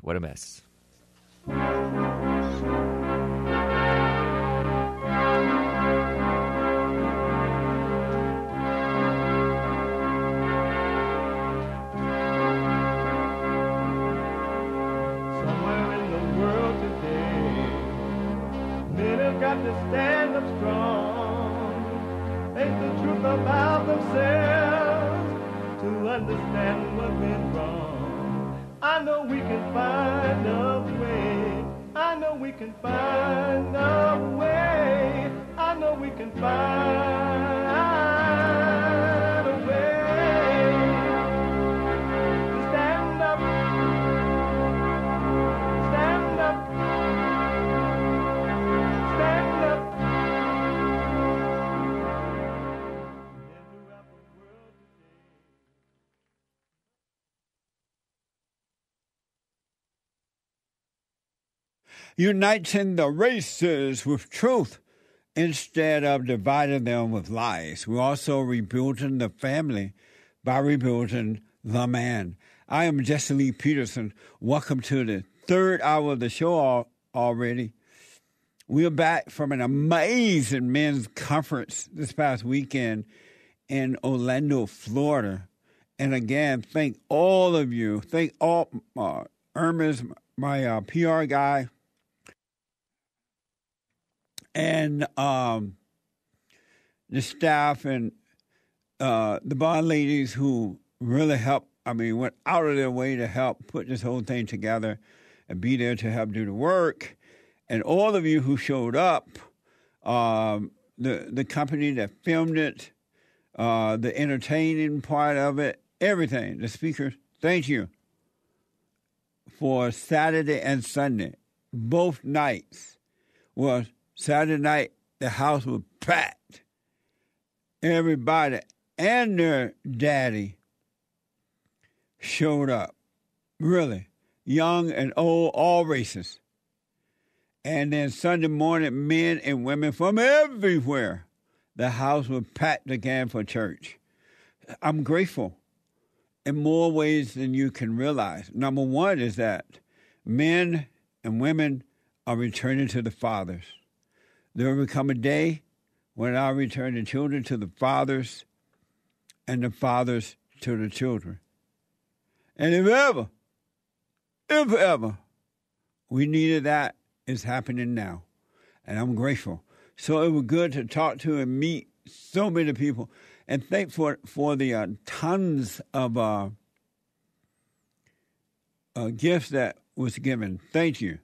What a mess. To stand up strong, face the truth about themselves, to understand what went wrong. I know we can find a way. I know we can find a way. I know we can find a way to stand up, stand up. Uniting the races with truth instead of dividing them with lies. We're also rebuilding the family by rebuilding the man. I am Jesse Lee Peterson. Welcome to the third hour of the show already. We're back from an amazing men's conference this past weekend in Orlando, Florida. And again, thank all of you. Thank all Irma's, my PR guy, and the staff and the bond ladies who really helped. I mean, went out of their way to help put this whole thing together and be there to help do the work. And all of you who showed up, the company that filmed it, the entertaining part of it, everything, the speakers, thank you for Saturday and Sunday, both nights. Well, Saturday night, the house was packed. Everybody and their daddy showed up, really, young and old, all races. And then Sunday morning, men and women from everywhere, the house was packed again for church. I'm grateful in more ways than you can realize. Number one is that men and women are returning to the fathers. There will come a day when I'll return the children to the fathers and the fathers to the children. And if ever we needed that, it's happening now. And I'm grateful. So it was good to talk to and meet so many people. And thank for the tons of gifts that was given. Thank you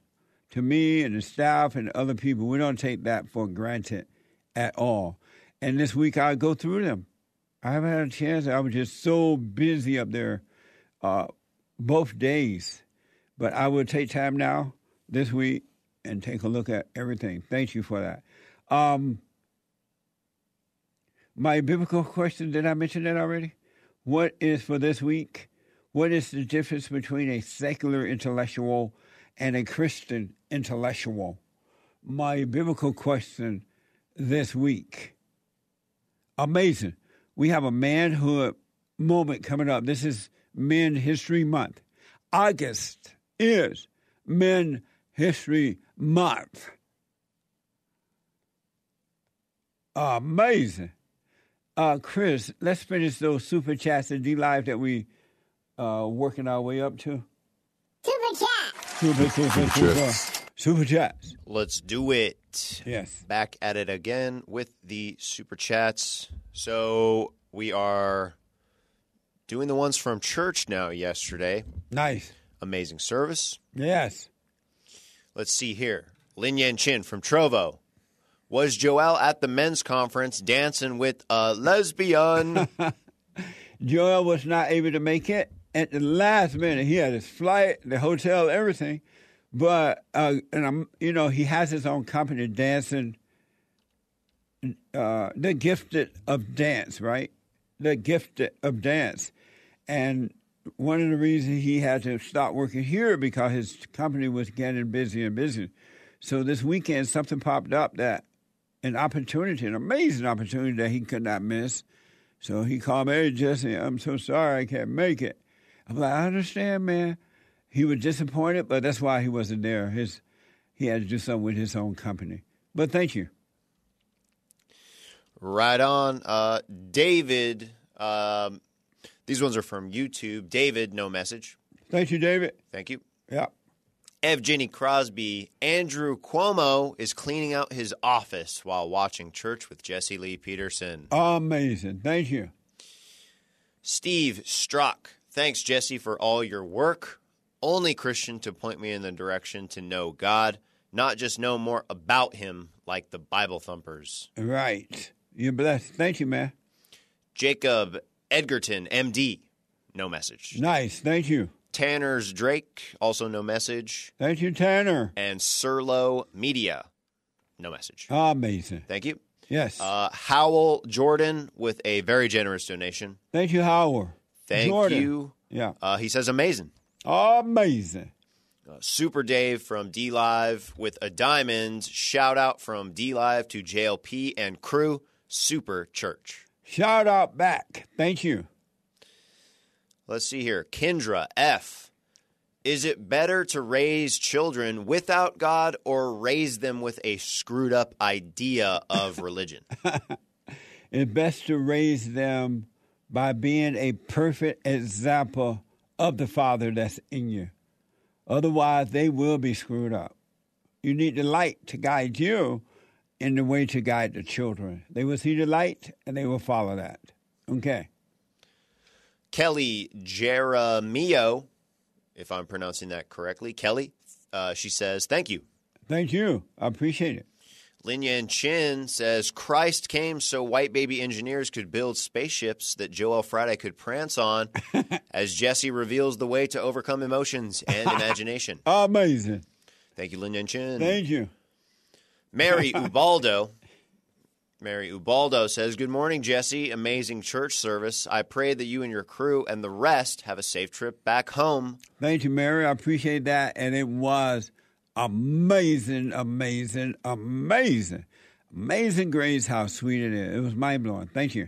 to me and the staff and other people. We don't take that for granted at all. And this week I'll go through them. I haven't had a chance. I was just so busy up there both days. But I will take time now this week and take a look at everything. Thank you for that. My biblical question, did I mention that already? What is for this week? What is the difference between a secular intellectual and a Christian intellectual? My biblical question this week. Amazing. We have a manhood moment coming up. This is Men History Month. August is Men History Month. Amazing. Chris, let's finish those super chats and D-Live that we working our way up to. Super chats. Let's do it. Yes. Back at it again with the super chats. So we are doing the ones from church now yesterday. Nice. Amazing service. Yes. Let's see here. Lin Yan Chin from Trovo. Was Joel at the men's conference dancing with a lesbian? Joel was not able to make it at the last minute. He had his flight, the hotel, everything. But, he has his own company, dancing. The Gifted of Dance, right? The Gifted of Dance. And one of the reasons he had to stop working here because his company was getting busy and busy. So this weekend, something popped up that an opportunity, an amazing opportunity that he could not miss. So he called me, "Hey, Jesse, I'm so sorry I can't make it." I'm like, "I understand, man." he was disappointed, but that's why he wasn't there. He had to do something with his own company. But thank you. Right on. David, these ones are from YouTube. David, no message. Thank you, David. Thank you. Yeah. Evgeny Crosby, Andrew Cuomo is cleaning out his office while watching church with Jesse Lee Peterson. Amazing. Thank you. Steve Struck, thanks, Jesse, for all your work. Only Christian to point me in the direction to know God, not just know more about him like the Bible thumpers. Right. You're blessed. Thank you, man. Jacob Edgerton, MD, no message. Nice. Thank you. Tanner's Drake, also no message. Thank you, Tanner. And Serlo Media, no message. Amazing. Thank you. Yes. Howell Jordan with a very generous donation. Thank you, Howard. Thank Jordan. you. Yeah. He says amazing. Amazing. Super Dave from D Live with a diamond. Shout out from D Live to JLP and crew. Super Church. Shout out back. Thank you. Let's see here. Kendra F. Is it better to raise children without God or raise them with a screwed up idea of religion? It's best to raise them by being a perfect example of the Father that's in you. Otherwise, they will be screwed up. You need the light to guide you in the way to guide the children. They will see the light, and they will follow that. Okay. Kelly Jeremio, if I'm pronouncing that correctly. Kelly, she says, thank you. Thank you. I appreciate it. Lin Yan Chin says, Christ came so white baby engineers could build spaceships that Joel Friday could prance on as Jesse reveals the way to overcome emotions and imagination. Amazing. Thank you, Lin Yan Chin. Thank you. Mary Ubaldo. Mary Ubaldo says, good morning, Jesse. Amazing church service. I pray that you and your crew and the rest have a safe trip back home. Thank you, Mary. I appreciate that. And it was amazing, amazing, amazing. Amazing grace how sweet it is. It was mind-blowing. Thank you.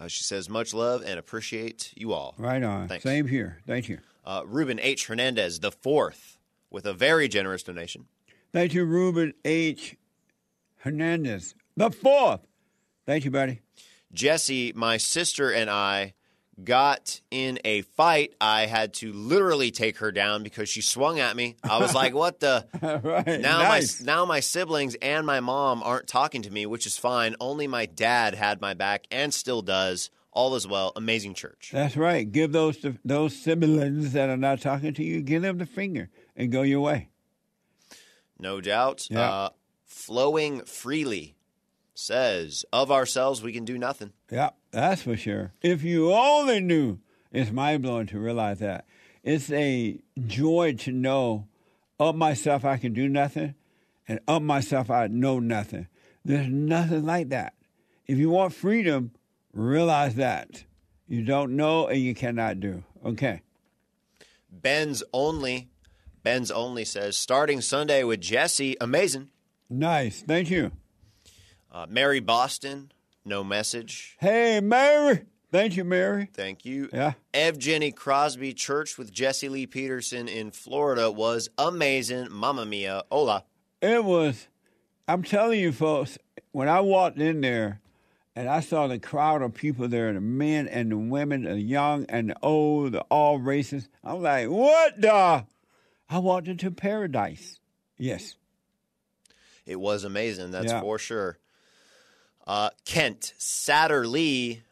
She says, much love and appreciate you all. Right on. Thanks. Same here. Thank you. Ruben H. Hernandez, the fourth, with a very generous donation. Thank you, Ruben H. Hernandez, the fourth. Thank you, buddy. Jesse, my sister and I got in a fight. I had to literally take her down because she swung at me. I was like, what the? Right. Now, Nice. now my siblings and my mom aren't talking to me, which is fine. Only my dad had my back and still does. All is well. Amazing church. That's right. Give those siblings that are not talking to you, give them the finger and go your way. No doubt. Yeah. Flowing freely says, of ourselves we can do nothing. Yeah, that's for sure. If you only knew, it's mind-blowing to realize that. It's a joy to know of myself I can do nothing, and of myself I know nothing. There's nothing like that. If you want freedom, realize that. You don't know and you cannot do. Okay. Ben's Only says, starting Sunday with Jesse, amazing. Nice. Thank you. Mary Boston, no message. Hey, Mary. Thank you, Mary. Thank you. Yeah. Evgeny Crosby, church with Jesse Lee Peterson in Florida was amazing. Mamma mia. Hola. It was, I'm telling you, folks, when I walked in there and I saw the crowd of people there, the men and the women, the young and the old, all races, I'm like, what the? I walked into paradise. Yes. It was amazing, that's Yeah. for sure. Kent Satterlee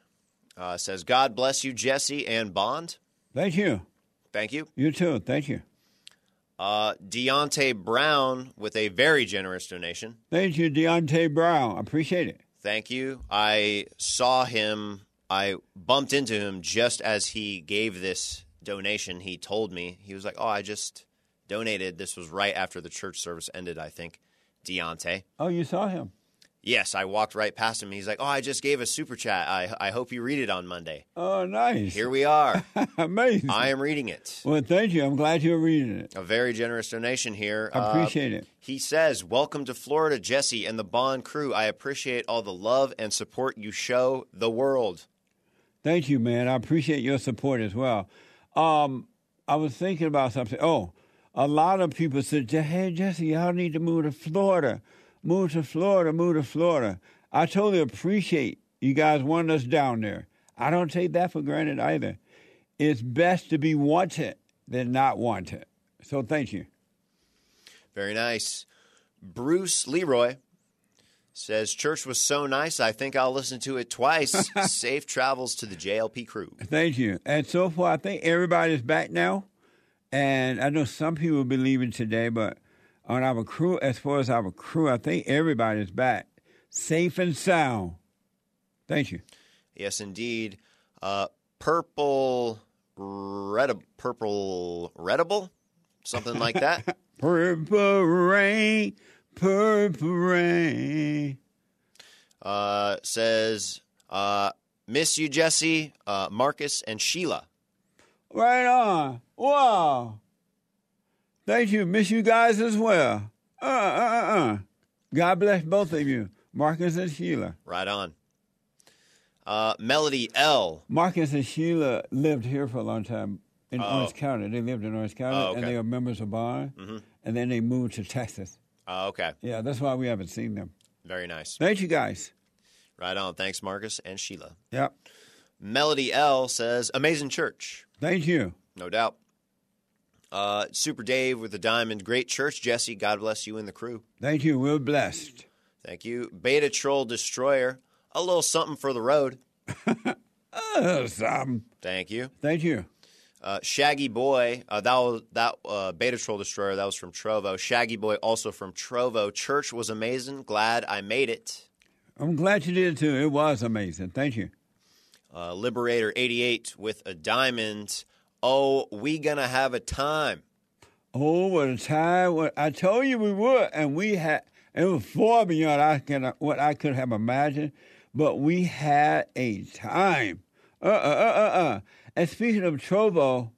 says, God bless you, Jesse and Bond. Thank you. Thank you. You too. Thank you. Deontay Brown with a very generous donation. Thank you, Deontay Brown. I appreciate it. Thank you. I saw him. I bumped into him just as he gave this donation. He told me. He was like, oh, I just donated. This was right after the church service ended, I think. Deontay. Oh, you saw him? Yes, I walked right past him. He's like, oh, I just gave a super chat. I hope you read it on Monday. Oh, nice. Here we are. Amazing. I am reading it. Well, thank you. I'm glad you're reading it. A very generous donation here. I appreciate it. He says, welcome to Florida, Jesse and the Bond crew. I appreciate all the love and support you show the world. Thank you, man. I appreciate your support as well. I was thinking about something. Oh, a lot of people said, hey, Jesse, y'all need to move to Florida. Move to Florida, move to Florida. I totally appreciate you guys wanting us down there. I don't take that for granted either. It's best to be wanted than not wanted. So thank you. Very nice. Bruce Leroy says, church was so nice, I think I'll listen to it twice. Safe travels to the JLP crew. Thank you. And so far, I think everybody's back now. And I know some people will be leaving today, but on our crew, as far as our crew, I think everybody's back. Safe and sound. Thank you. Yes, indeed. Purple Redable? Something like that. Purple rain, purple rain. Says, miss you, Jesse, Marcus, and Sheila. Right on. Wow. Thank you. Miss you guys as well. God bless both of you, Marcus and Sheila. Right on. Melody L. Marcus and Sheila lived here for a long time in Orange County. They lived in Orange County, and they were members of Bond, and then they moved to Texas. Oh, okay. Yeah, that's why we haven't seen them. Very nice. Thank you, guys. Right on. Thanks, Marcus and Sheila. Yep. Melody L. says, amazing church. Thank you. No doubt. Super Dave with the diamond. Great church, Jesse. God bless you and the crew. Thank you. We're blessed. Thank you. Beta Troll Destroyer. A little something for the road. Some. Thank you. Thank you. Shaggy Boy. That Beta Troll Destroyer, that was from Trovo. Shaggy Boy also from Trovo. Church was amazing. Glad I made it. I'm glad you did, too. It was amazing. Thank you. Liberator 88 with a diamond. Oh, we gonna have a time. Oh, what a time. What I told you we would, and we had. It was far beyond what I could have imagined, but we had a time. And speaking of Trovo,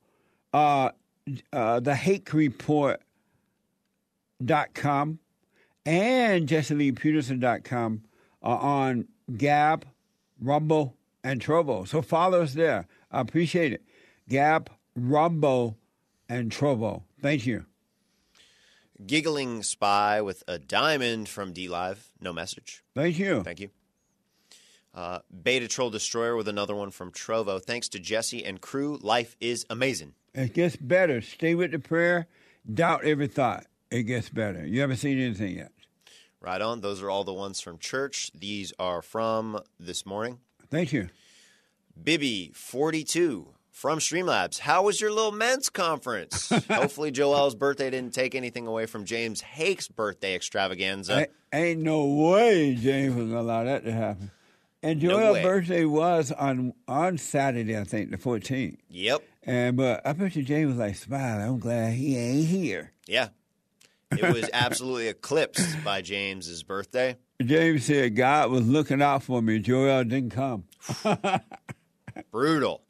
the HakeReport.com and JesseLeePeterson.com are on Gab, Rumble, and Trovo. So follow us there. I appreciate it. Gab, Rumble, and Trovo. Thank you. Giggling Spy with a diamond from D-Live. No message. Thank you. Thank you. Beta Troll Destroyer with another one from Trovo. Thanks to Jesse and crew. Life is amazing. It gets better. Stay with the prayer. Doubt every thought. It gets better. You haven't seen anything yet. Right on. Those are all the ones from church. These are from this morning. Thank you. Bibby 42 from Streamlabs. How was your little men's conference? Hopefully Joel's birthday didn't take anything away from James Hake's birthday extravaganza. Ain't no way James was going to allow that to happen. And Joel's birthday was on Saturday, I think, the 14th. Yep. But I bet you James was like, smiling. I'm glad he ain't here. Yeah. It was absolutely eclipsed by James's birthday. James said God was looking out for me. Joel didn't come. Brutal.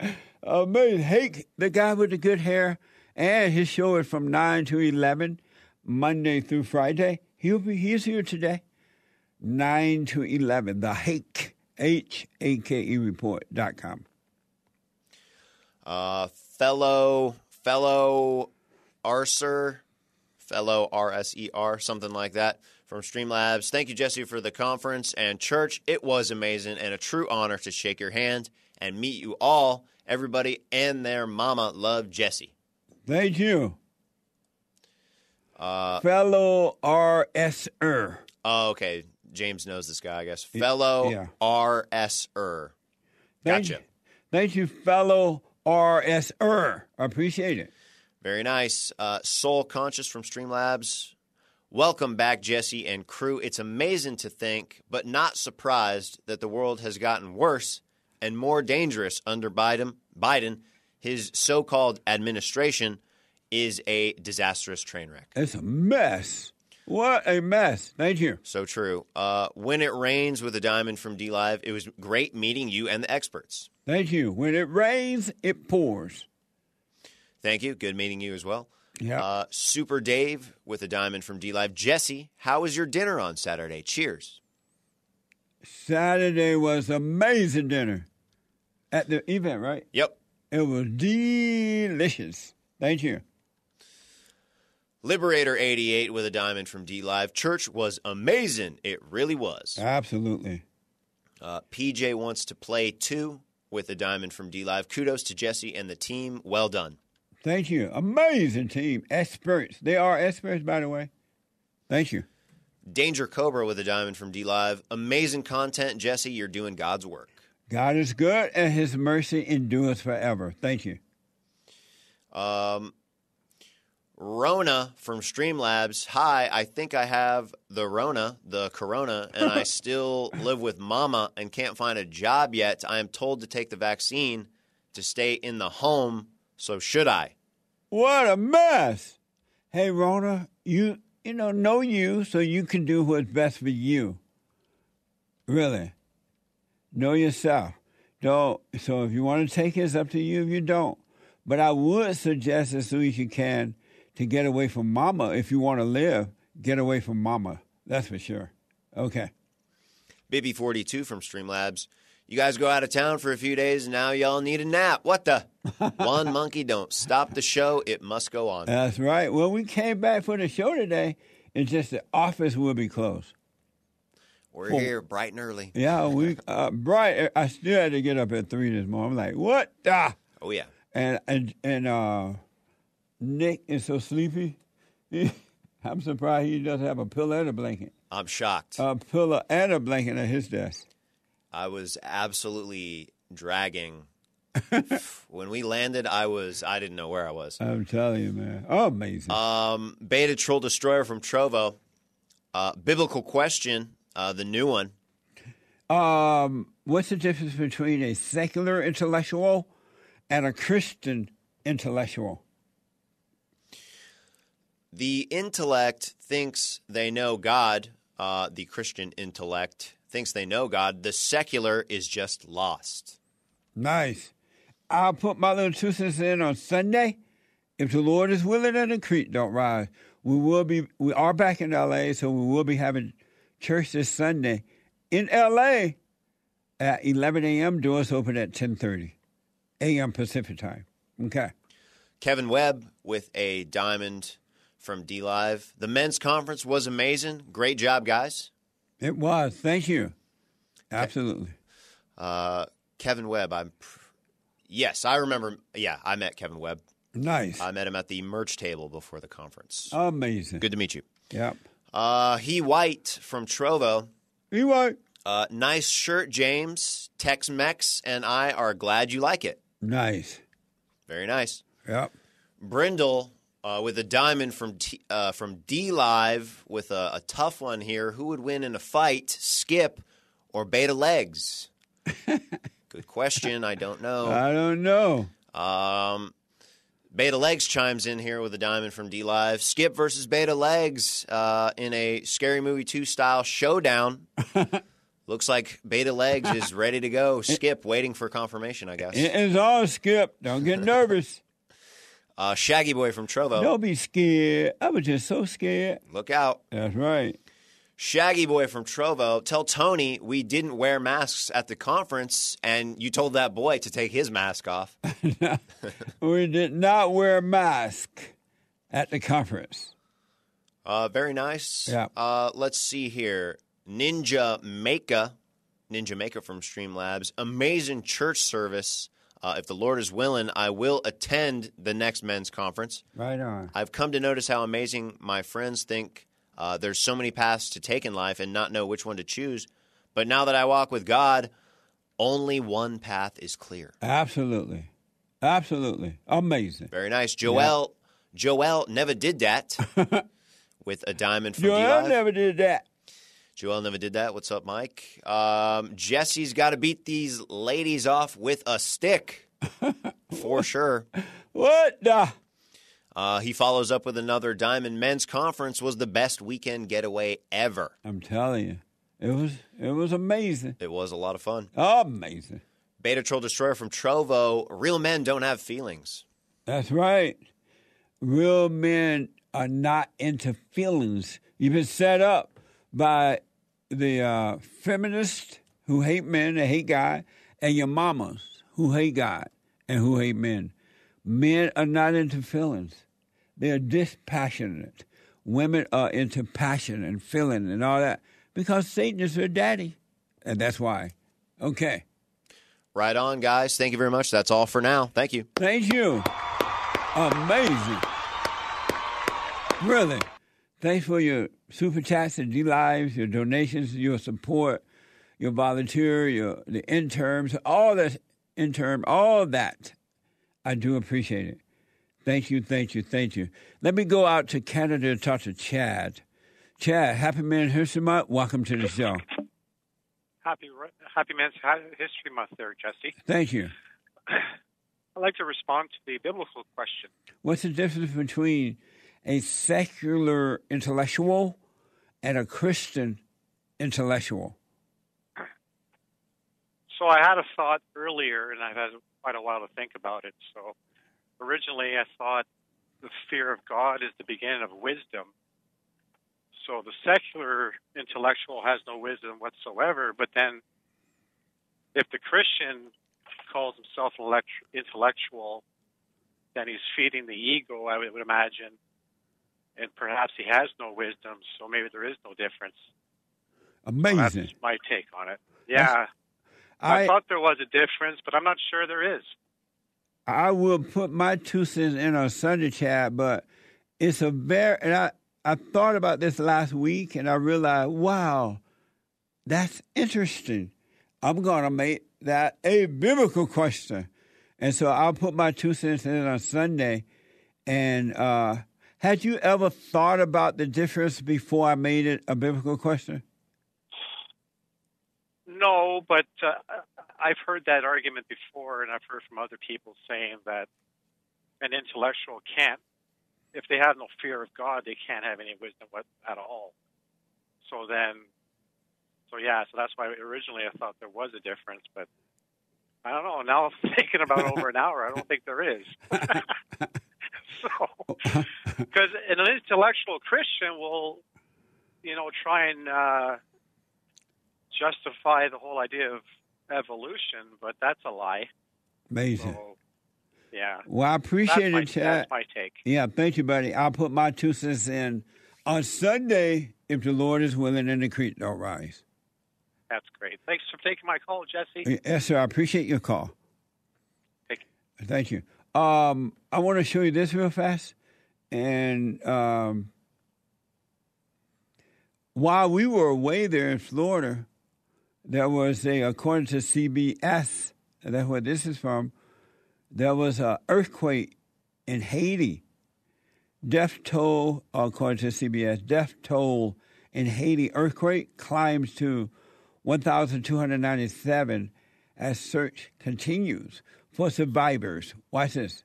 Amazing. Hake, the guy with the good hair, and his show is from 9 to 11, Monday through Friday. He's here today, 9 to 11. The Hake, HAKE report.com. Fellow Arser, fellow RSER, something like that, from Streamlabs. Thank you, Jesse, for the conference and church. It was amazing and a true honor to shake your hand and meet you all. Everybody and their mama love Jesse. Thank you. Fellow RSer. Oh, okay. James knows this guy, I guess. Fellow RSer. Gotcha. Thank you, fellow RSer. I appreciate it. Very nice. Soul Conscious from Streamlabs. Welcome back, Jesse and crew. It's amazing to think, but not surprised, that the world has gotten worse and more dangerous under Biden. His so-called administration is a disastrous train wreck. It's a mess. What a mess. Thank you. So true. When it rains with a diamond from D-Live, it was great meeting you and the experts. Thank you. When it rains, it pours. Thank you. Good meeting you as well. Yeah. Super Dave with a diamond from D-Live. Jesse, how was your dinner on Saturday? Cheers. Saturday was amazing dinner at the event, right? Yep. It was delicious. Thank you. Liberator 88 with a diamond from D Live. Church was amazing. It really was. Absolutely. PJ wants to play 2 with a diamond from D Live. Kudos to Jesse and the team. Well done. Thank you. Amazing team. Experts. They are experts, by the way. Thank you. Danger Cobra with a diamond from D Live. Amazing content, Jesse. You're doing God's work. God is good and his mercy endures forever. Thank you. Rona from Streamlabs. Hi, I think I have the corona, and I still live with mama and can't find a job yet. I am told to take the vaccine to stay in the home, so should I? What a mess. Hey, Rona, you know you, so you can do what's best for you. Really. Know yourself. So if you want to take it, it's up to you if you don't. But I would suggest as soon as you can to get away from mama. If you want to live, get away from mama. That's for sure. Okay. Bibby42 from Streamlabs. You guys go out of town for a few days, and now y'all need a nap. What the? One monkey don't stop the show. It must go on. That's right. Well, we came back for the show today. It's just the office will be closed. We're here bright and early. Yeah, bright. I still had to get up at 3 this morning. I'm like, what the? Oh, yeah. And Nick is so sleepy. I'm surprised he doesn't have a pillow and a blanket. I'm shocked. A pillow and a blanket at his desk. I was absolutely dragging. When we landed, I didn't know where I was. I'm telling you, man. Oh, amazing. Beta Troll Destroyer from Trovo. Biblical question, the new one. What's the difference between a secular intellectual and a Christian intellectual? The intellect thinks they know God. The Christian intellect thinks they know God. The secular is just lost. Nice. I'll put my little 2 cents in on Sunday. If the Lord is willing and the creek don't rise, we are back in L.A., so we will be having church this Sunday in L.A. at 11 a.m. Doors open at 10:30 a.m. Pacific time. Okay. Kevin Webb with a diamond from D Live. The men's conference was amazing. Great job, guys. It was. Thank you. Absolutely. Kevin Webb. Yes, I remember. Yeah, I met Kevin Webb. Nice. I met him at the merch table before the conference. Amazing. Good to meet you. Yep. He White from Trovo. He White. Nice shirt, James. Tex-Mex and I are glad you like it. Nice. Very nice. Yep. Brindle with a diamond from D Live with a tough one here. Who would win in a fight, Skip or Beta Legs? Good question. I don't know. I don't know. Beta Legs chimes in here with a diamond from D Live. Skip versus Beta Legs in a Scary Movie 2 style showdown. Looks like Beta Legs is ready to go. Skip waiting for confirmation, I guess. It's all Skip. Don't get nervous. Shaggy Boy from Trovo. Don't be scared. I was just so scared. Look out. That's right. Shaggy Boy from Trovo. Tell Tony we didn't wear masks at the conference, and you told that boy to take his mask off. We did not wear a mask at the conference. Very nice. Yeah. Let's see here. Ninja Maker from Streamlabs. Amazing church service. If the Lord is willing, I will attend the next men's conference. Right on. I've come to notice how amazing my friends think there's so many paths to take in life and not know which one to choose. But now that I walk with God, only one path is clear. Absolutely. Absolutely. Amazing. Very nice. Joel never did that with a diamond from Joel D-Live. never did that. Joel never did that. What's up, Mike? Jesse's got to beat these ladies off with a stick, for sure. What the? He follows up with another diamond. Men's conference was the best weekend getaway ever. I'm telling you, it was amazing. It was a lot of fun. Amazing. Beta Troll Destroyer from Trovo. Real men don't have feelings. That's right. Real men are not into feelings. You've been set up by the feminists who hate men and hate God, and your mamas who hate God and who hate men. Men are not into feelings. They are dispassionate. Women are into passion and feeling and all that because Satan is their daddy. And that's why. Okay. Right on, guys. Thank you very much. That's all for now. Thank you. Thank you. Amazing. Really. Thanks for your super chats and D-Lives, your donations, your support, your volunteer, the interns, all that all that. I do appreciate it. Thank you, thank you, thank you. Let me go out to Canada to talk to Chad. Chad, Happy Men's History Month. Welcome to the show. Happy Men's History Month there, Jesse. Thank you. I'd like to respond to the biblical question. What's the difference between a secular intellectual and a Christian intellectual? So I had a thought earlier, and I've had quite a while to think about it. So originally I thought the fear of God is the beginning of wisdom. So the secular intellectual has no wisdom whatsoever, but then if the Christian calls himself intellectual, then he's feeding the ego, I would imagine, and perhaps he has no wisdom, so maybe there is no difference. Amazing. So that's my take on it. Yeah. I thought there was a difference, but I'm not sure there is. I will put my 2 cents in on Sunday, Chad, but it's a very, and I thought about this last week, and I realized, wow, that's interesting. I'm going to make that a biblical question. And so I'll put my 2 cents in on Sunday. And had you ever thought about the difference before I made it a biblical question? No, but I've heard that argument before, and I've heard from other people saying that an intellectual can't, if they have no fear of God, they can't have any wisdom at all. So that's why originally I thought there was a difference, but I don't know. Now I'm thinking about over an hour. I don't think there is. So, because an intellectual Christian will, try and justify the whole idea of evolution, but that's a lie. Amazing. So, yeah. Well, I appreciate it, Chad. That's my take. Yeah, thank you, buddy. I'll put my 2 cents in on Sunday if the Lord is willing and the creek don't rise. That's great. Thanks for taking my call, Jesse. Yes, sir. I appreciate your call. Thank you. I want to show you this real fast. And while we were away there in Florida, there was according to CBS, that's where this is from, there was an earthquake in Haiti. Death toll, according to CBS, death toll in Haiti earthquake climbs to 1,297 as search continues for survivors. Watch this.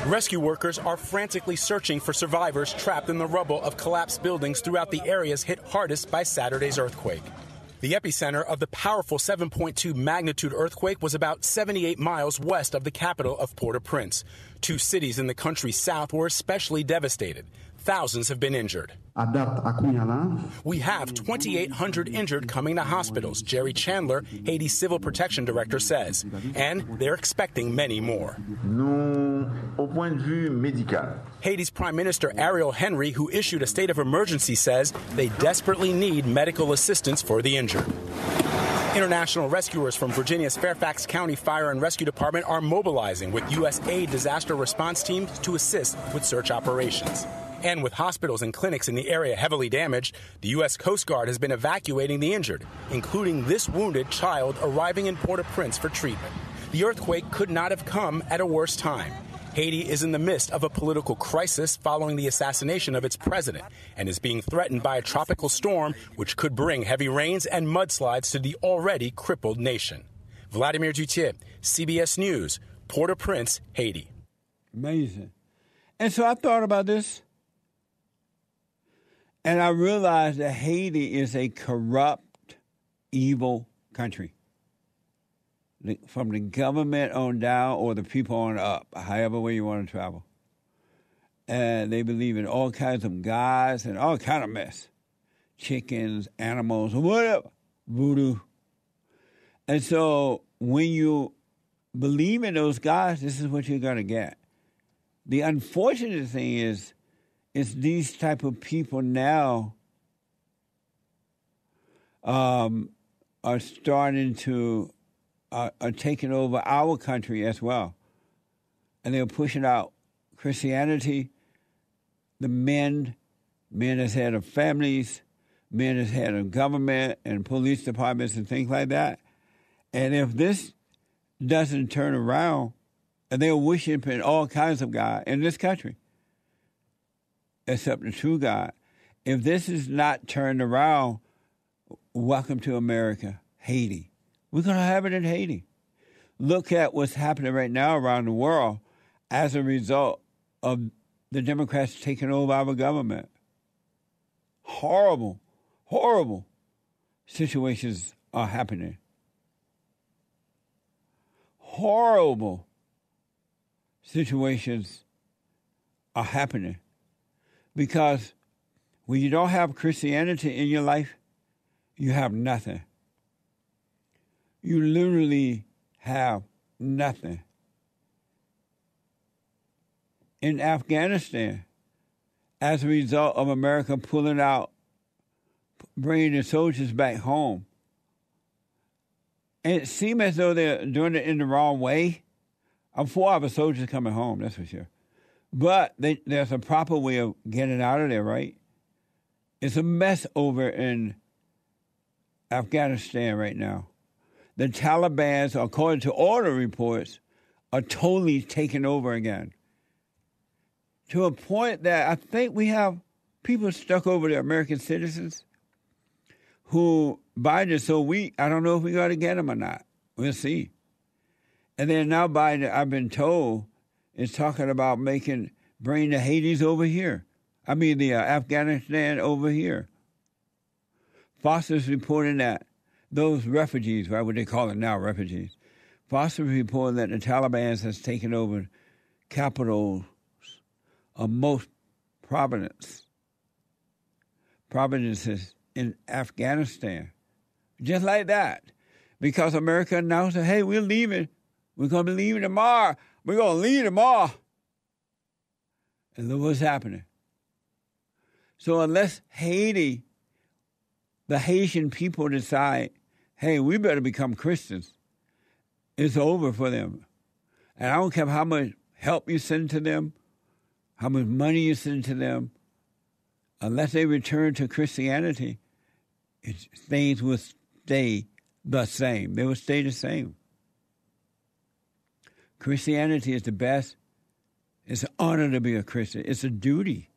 Rescue workers are frantically searching for survivors trapped in the rubble of collapsed buildings throughout the areas hit hardest by Saturday's earthquake. The epicenter of the powerful 7.2 magnitude earthquake was about 78 miles west of the capital of Port-au-Prince. 2 cities in the country's south were especially devastated. Thousands have been injured. We have 2,800 injured coming to hospitals, Jerry Chandler, Haiti's Civil Protection Director, says. And they're expecting many more. Haiti's Prime Minister Ariel Henry, who issued a state of emergency, says they desperately need medical assistance for the injured. International rescuers from Virginia's Fairfax County Fire and Rescue Department are mobilizing with USAID disaster response teams to assist with search operations. And with hospitals and clinics in the area heavily damaged, the U.S. Coast Guard has been evacuating the injured, including this wounded child arriving in Port-au-Prince for treatment. The earthquake could not have come at a worse time. Haiti is in the midst of a political crisis following the assassination of its president and is being threatened by a tropical storm which could bring heavy rains and mudslides to the already crippled nation. Vladimir Dutier, CBS News, Port-au-Prince, Haiti. Amazing. And so I thought about this. And I realized that Haiti is a corrupt, evil country. From the government on down or the people on up, however way you want to travel. And they believe in all kinds of gods and all kind of mess. Chickens, animals, whatever. Voodoo. And so when you believe in those gods, this is what you're going to get. The unfortunate thing is these type of people now are starting to are taking over our country as well. And they're pushing out Christianity. The men as head of families, men as head of government and police departments and things like that. And if this doesn't turn around, and they're worshiping all kinds of God in this country, except the true God. If this is not turned around, welcome to America, Haiti. We're going to have it in Haiti. Look at what's happening right now around the world as a result of the Democrats taking over our government. Horrible, horrible situations are happening. Horrible situations are happening because when you don't have Christianity in your life, you have nothing. You literally have nothing. In Afghanistan, as a result of America pulling out, bringing the soldiers back home, and it seems as though they're doing it in the wrong way. I'm for our soldiers coming home, that's for sure. But there's a proper way of getting out of there, right? It's a mess over in Afghanistan right now. The Taliban, according to all the reports, are totally taking over again. To a point that I think we have people stuck over there, American citizens, who Biden is so weak, I don't know if we got to get him or not. We'll see. And then now Biden, I've been told, is talking about bringing the Haitis over here. I mean, the Afghanistan over here. Foster's reporting that those refugees, right, what they call it now, refugees. Foster's reporting that the Taliban has taken over capitals of most provinces in Afghanistan. Just like that. Because America announced that, hey, we're leaving. We're going to be leaving tomorrow. We're going to leave tomorrow. And look what's happening. So unless Haiti, the Haitian people decide, hey, we better become Christians, it's over for them. And I don't care how much help you send to them, how much money you send to them, unless they return to Christianity, things will stay the same. They will stay the same. Christianity is the best. It's an honor to be a Christian. It's a duty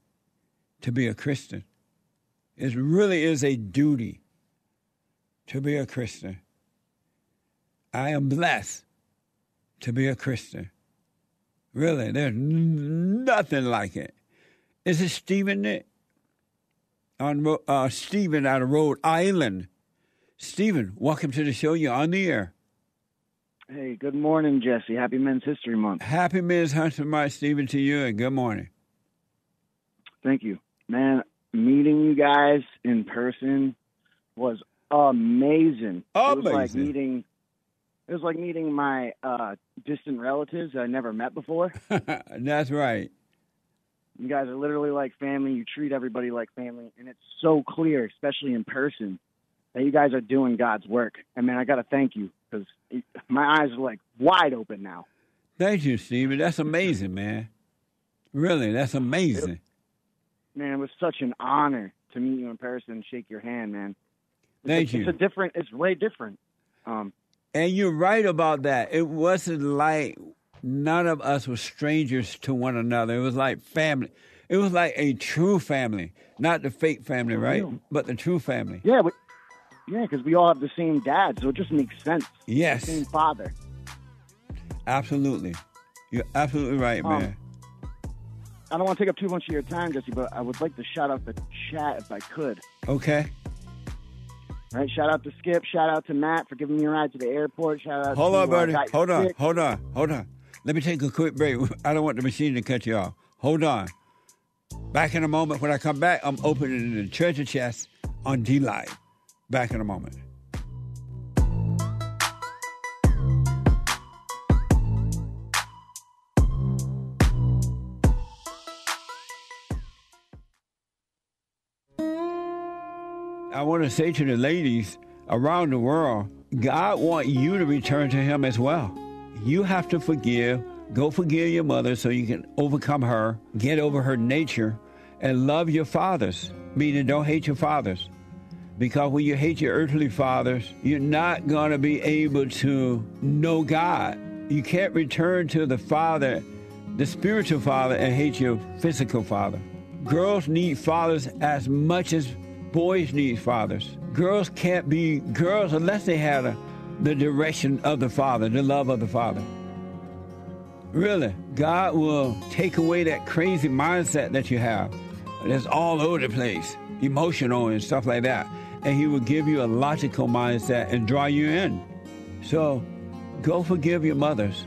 to be a Christian. It really is a duty to be a Christian. I am blessed to be a Christian. Really, there's nothing like it. Is it Stephen? Stephen out of Rhode Island. Stephen, welcome to the show. You're on the air. Hey, good morning, Jesse. Happy Men's History Month. Happy Men's History Month, Stephen, to you, and good morning. Thank you. Man, meeting you guys in person was amazing. Amazing. It was like meeting my distant relatives I never met before. That's right. You guys are literally like family. You treat everybody like family, and it's so clear, especially in person, that you guys are doing God's work. And, man, I got to thank you because my eyes are, like, wide open now. Thank you, Stephen. That's amazing, man. Really, that's amazing. Man, it was such an honor to meet you in person and shake your hand, man. Thank you. It's way different. And you're right about that. It wasn't like none of us were strangers to one another. It was like family. It was like a true family, not the fake family, right? But the true family. Yeah, because we all have the same dad, so it just makes sense. Yes. The same father. Absolutely. You're absolutely right, man. I don't want to take up too much of your time, Jesse, but I would like to shout out the chat if I could. Okay. All right, shout out to Skip. Shout out to Matt for giving me a ride to the airport. Shout out Hold to on, buddy. Hold Sick. on. Let me take a quick break. I don't want the machine to cut you off. Hold on. Back in a moment. When I come back, I'm opening the treasure chest on D-Live. Back in a moment. I want to say to the ladies around the world, God wants you to return to him as well. You have to forgive. Go forgive your mother so you can overcome her, get over her nature, and love your fathers, meaning don't hate your fathers. Because when you hate your earthly fathers, you're not going to be able to know God. You can't return to the Father, the spiritual father, and hate your physical father. Girls need fathers as much as boys need fathers. Girls can't be girls unless they have the direction of the father, the love of the father. Really, God will take away that crazy mindset that you have. That's all over the place, emotional and stuff like that. And he will give you a logical mindset and draw you in. So go forgive your mothers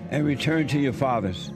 and return to your fathers.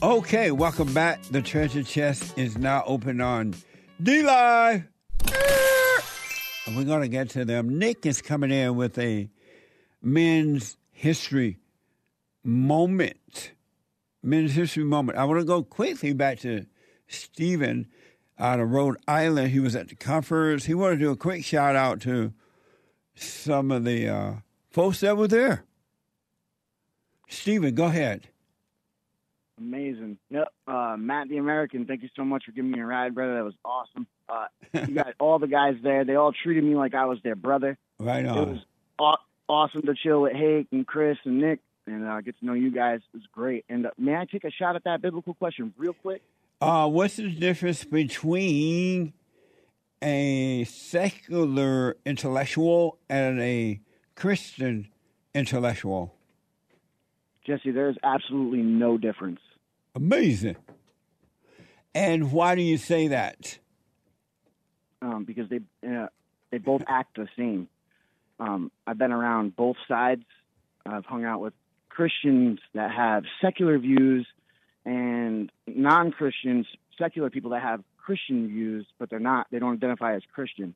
Okay, welcome back. The Treasure Chest is now open on D-Live. And we're going to get to them. Nick is coming in with a men's history moment. Men's history moment. I want to go quickly back to Stephen out of Rhode Island. He was at the conference. He wanted to do a quick shout out to some of the folks that were there. Stephen, go ahead. Amazing. Yep. Matt the American, thank you so much for giving me a ride, brother. That was awesome. You got all the guys there. They all treated me like I was their brother. Right on. It was awesome to chill with Hake and Chris and Nick and get to know you guys. It was great. And may I take a shot at that biblical question real quick? What's the difference between a secular intellectual and a Christian intellectual? Jesse, there's absolutely no difference. Amazing. And why do you say that? Because they both act the same. I've been around both sides. I've hung out with Christians that have secular views and non-Christians, secular people that have Christian views, but they don't identify as Christian.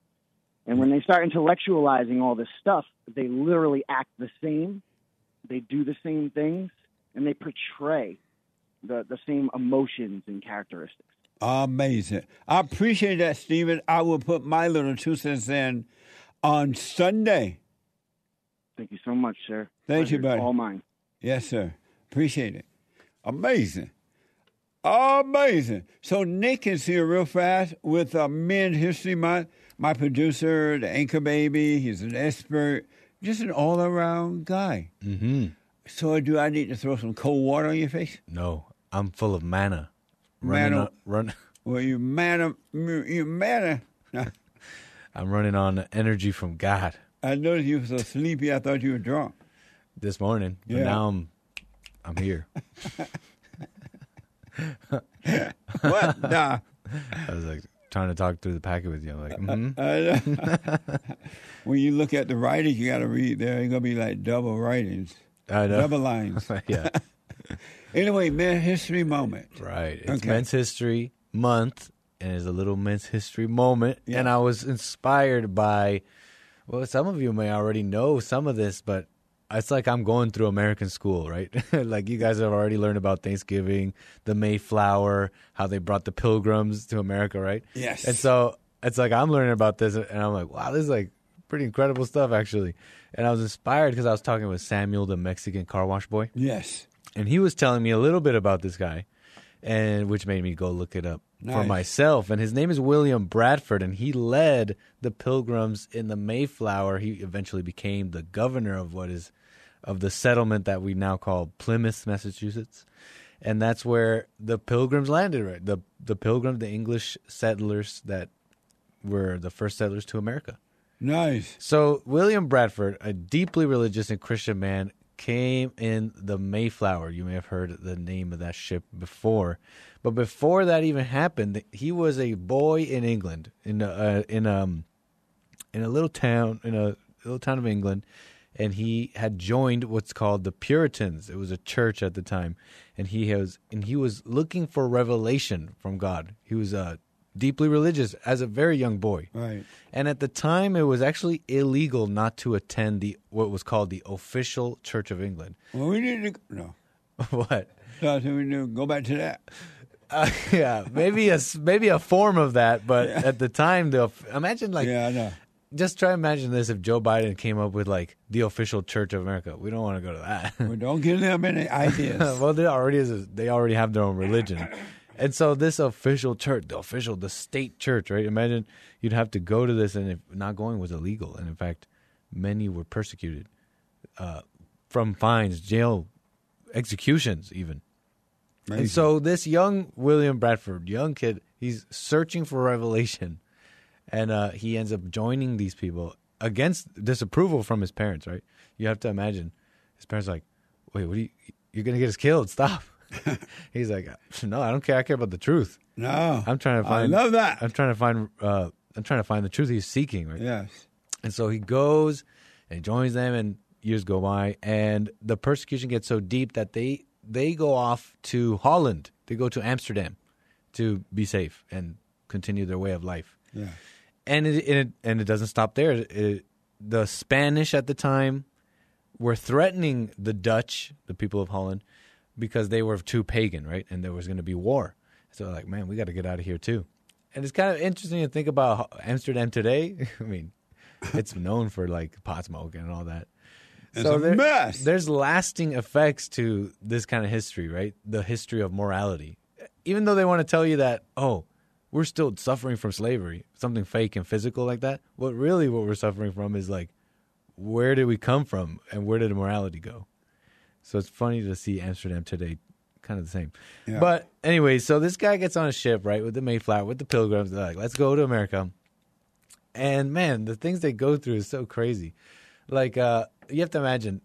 And when they start intellectualizing all this stuff, they literally act the same. They do the same things, and they portray the same emotions and characteristics. Amazing. I appreciate that, Stephen. I will put my little 2 cents in on Sunday. Thank you so much, sir. Thank you, buddy. All mine. Yes, sir. Appreciate it. Amazing. Amazing. So Nick is here real fast with Men History Month. My producer, the Anchor Baby, he's an expert. Just an all-around guy. Mm-hmm. So do I need to throw some cold water on your face? No, I'm full of manna. Well, you manna. I'm running on energy from God. I noticed you were so sleepy, I thought you were drunk. This morning, but now I'm here. What? Nah. I was like trying to talk through the packet with you. I'm like, When you look at the writings you got to read, there are going to be like double writings. I know. Double lines. Yeah. Anyway, Men's History Moment. Right. It's Men's History Month, and it's a little Men's History Moment. Yeah. And I was inspired by, well, some of you may already know some of this, but it's like I'm going through American school, right? Like you guys have already learned about Thanksgiving, the Mayflower, how they brought the Pilgrims to America, right? Yes. And so it's like I'm learning about this, and I'm like, wow, this is like pretty incredible stuff, actually. And I was inspired because I was talking with Samuel, the Mexican car wash boy. Yes. And he was telling me a little bit about this guy, and which made me go look it up for myself. And his name is William Bradford, and he led the Pilgrims in the Mayflower. He eventually became the governor of the settlement that we now call Plymouth, Massachusetts. And that's where the Pilgrims landed, right? The Pilgrims, the English settlers that were the first settlers to America. Nice. So William Bradford, a deeply religious and Christian man, came in the Mayflower. You may have heard the name of that ship before. But before that even happened, he was a boy in England, in a little town of England, and he had joined what's called the Puritans. It was a church at the time, and he was looking for revelation from God. He was deeply religious as a very young boy. Right. And at the time, it was actually illegal not to attend what was called the official Church of England. Well, we need to no. What? So we need to go back to that. Yeah, maybe a form of that, but at the time, imagine like Yeah, I know. just try to imagine this if Joe Biden came up with like the official Church of America. We don't want to go to that. Well, don't give them any ideas. Well, they already have their own religion. And so this official church, the state church, right? Imagine you'd have to go to this, and if not going was illegal. And in fact, many were persecuted from fines, jail, executions even. Amazing. And so this young William Bradford, young kid, he's searching for revelation. And he ends up joining these people against disapproval from his parents, right? You have to imagine his parents are like, wait, you're going to get us killed. Stop. He's like, no, I don't care. I care about the truth. No. I'm trying to find. I love that. I'm trying to find the truth he's seeking, right? Yes. And so he goes and joins them, and years go by, and the persecution gets so deep that they go off to Holland. They go to Amsterdam to be safe and continue their way of life. Yeah. And it doesn't stop there. The Spanish at the time were threatening the Dutch, the people of Holland, because they were too pagan, right? And there was going to be war. So like, man, we got to get out of here too. And it's kind of interesting to think about Amsterdam today. I mean, it's known for like pot smoke and all that. It's a mess. There's lasting effects to this kind of history, right? The history of morality. Even though they want to tell you that, oh, we're still suffering from slavery, something fake and physical like that. What we're suffering from is like, where did we come from and where did the morality go? So it's funny to see Amsterdam today, kind of the same. Yeah. But anyway, so this guy gets on a ship, right, with the Mayflower, with the Pilgrims. They're like, let's go to America. And man, the things they go through is so crazy. Like, you have to imagine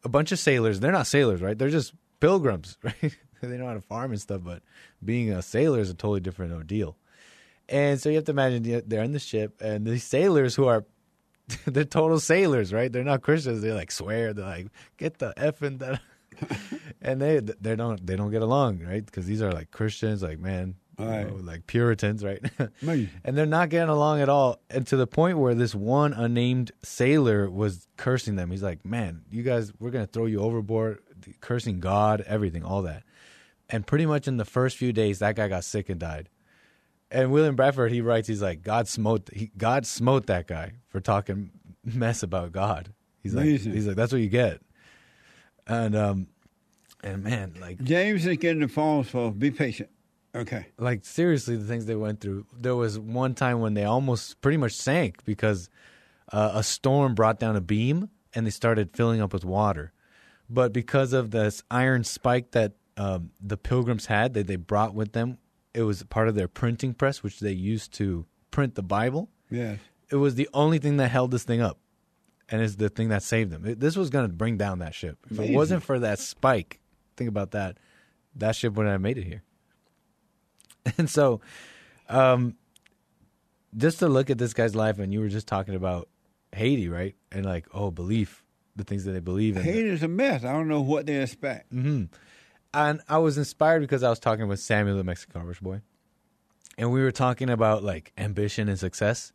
a bunch of sailors. They're not sailors, right? They're just pilgrims, right? They know how to farm and stuff, but being a sailor is a totally different ordeal. And so you have to imagine they're in the ship, and these sailors who are, they're total sailors, right? They're not Christians. They like swear. They're like, get the F in that. And they don't get along, right? Because these are like Christians, like, man, right. Like Puritans, right? Amazing. And they're not getting along at all. And to the point where this one unnamed sailor was cursing them. He's like, man, you guys, we're going to throw you overboard, cursing God, everything, all that. And pretty much in the first few days, that guy got sick and died. And William Bradford, he writes, he's like, God smote that guy for talking mess about God. He's like, that's what you get. And man, like James is getting the phone, so be patient. Okay. Like seriously, the things they went through. There was one time when they almost pretty much sank because a storm brought down a beam and they started filling up with water. But because of this iron spike that the Pilgrims had, that they brought with them, it was part of their printing press, which they used to print the Bible. Yes. It was the only thing that held this thing up, and it's the thing that saved them. This was going to bring down that ship. If it wasn't for that spike, think about that, that ship wouldn't have made it here. And so, just to look at this guy's life, and you were just talking about Haiti, right? And like, oh, belief, the things that they believe in. Haiti is a mess. I don't know what they expect. Mm-hmm. And I was inspired because I was talking with Samuel, the Mexican garbage boy, and we were talking about like ambition and success.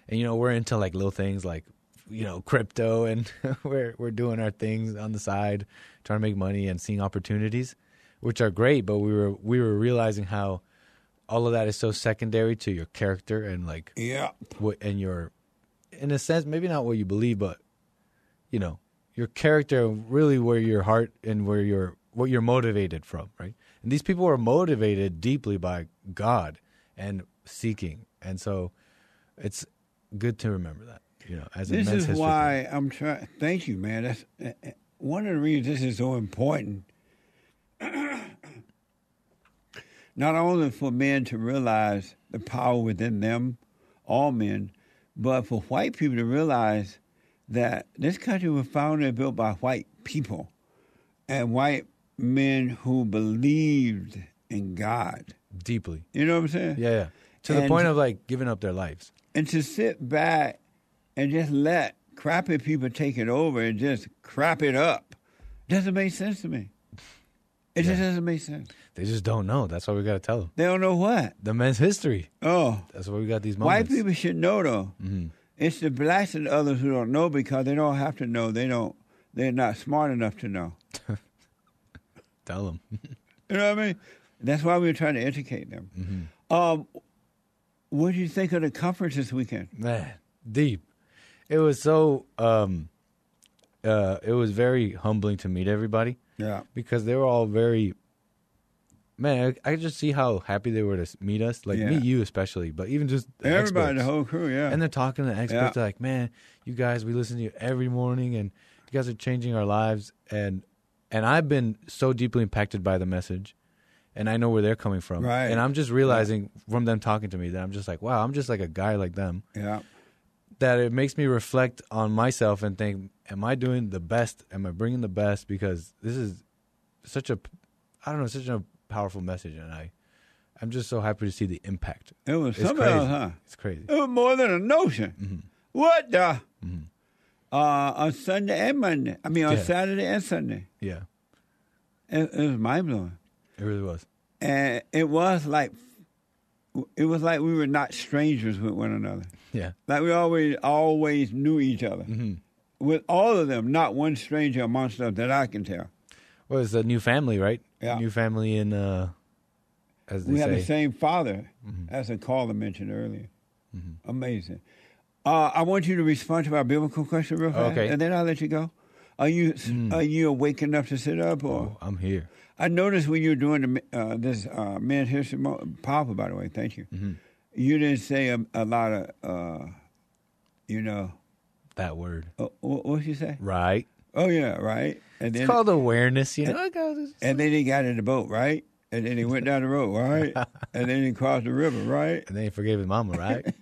And, you know, we're into like little things like, you know, crypto, and we're doing our things on the side, trying to make money and seeing opportunities, which are great. But we were realizing how all of that is so secondary to your character and like, and your, in a sense, maybe not what you believe, but, you know, your character, really where your heart and what you're motivated from, right? And these people were motivated deeply by God and seeking. And so it's good to remember that, you know, as this is why I'm trying. Thank you, man. That's one of the reasons this is so important. Not only for men to realize the power within them, all men, but for white people to realize that this country was founded and built by white people. and white men who believed in God. Deeply. You know what I'm saying? Yeah. To the point of like giving up their lives. And to sit back and just let crappy people take it over and just crap it up doesn't make sense to me. It just doesn't make sense. They just don't know. That's why we got to tell them. They don't know what? The men's history. Oh. That's why we got these moments. White people should know, though. Mm-hmm. It's the blacks and others who don't know because they don't have to know. They're not smart enough to know. Tell them. You know what I mean? That's why we're trying to educate them. Mm-hmm. What do you think of the conference this weekend? Man, deep. It was so. It was very humbling to meet everybody. Yeah, because they were all very. Man, I could just see how happy they were to meet us. Like meet you especially, but even just the everybody, experts. the whole crew. Yeah, and they're talking to the experts. They're like, "Man, you guys, we listen to you every morning, and you guys are changing our lives." And I've been so deeply impacted by the message. And I know where they're coming from. Right. And I'm just realizing from them talking to me that I'm just like, wow, I'm just like a guy like them. Yeah. That it makes me reflect on myself and think, am I doing the best? Am I bringing the best? Because this is such a powerful message. And I'm just so happy to see the impact. It was it's something crazy. else, huh? It's crazy. It was more than a notion. Mm-hmm. What the? Mm-hmm. On Sunday and Monday. I mean, on Saturday and Sunday. Yeah. It was mind-blowing. It really was. And it was like we were not strangers with one another. Yeah. Like we always knew each other. Mm-hmm. With all of them, not one stranger amongst us that I can tell. Well, it's a new family, right? Yeah. New family in, as they we say. have the same father, as a caller mentioned earlier. Mm-hmm. Amazing. I want you to respond to our biblical question real fast, okay. And then I'll let you go. Are you awake enough to sit up? Or? Oh, I'm here. I noticed when you were doing this Men's History powerful, by the way. Thank you. Mm-hmm. You didn't say a lot of, that word. What did you say? Right. Oh yeah, right. And it's called awareness, you know. And then he got in the boat, right? And then he went down the road, right? And then he crossed the river, right? And then he forgave his mama, right?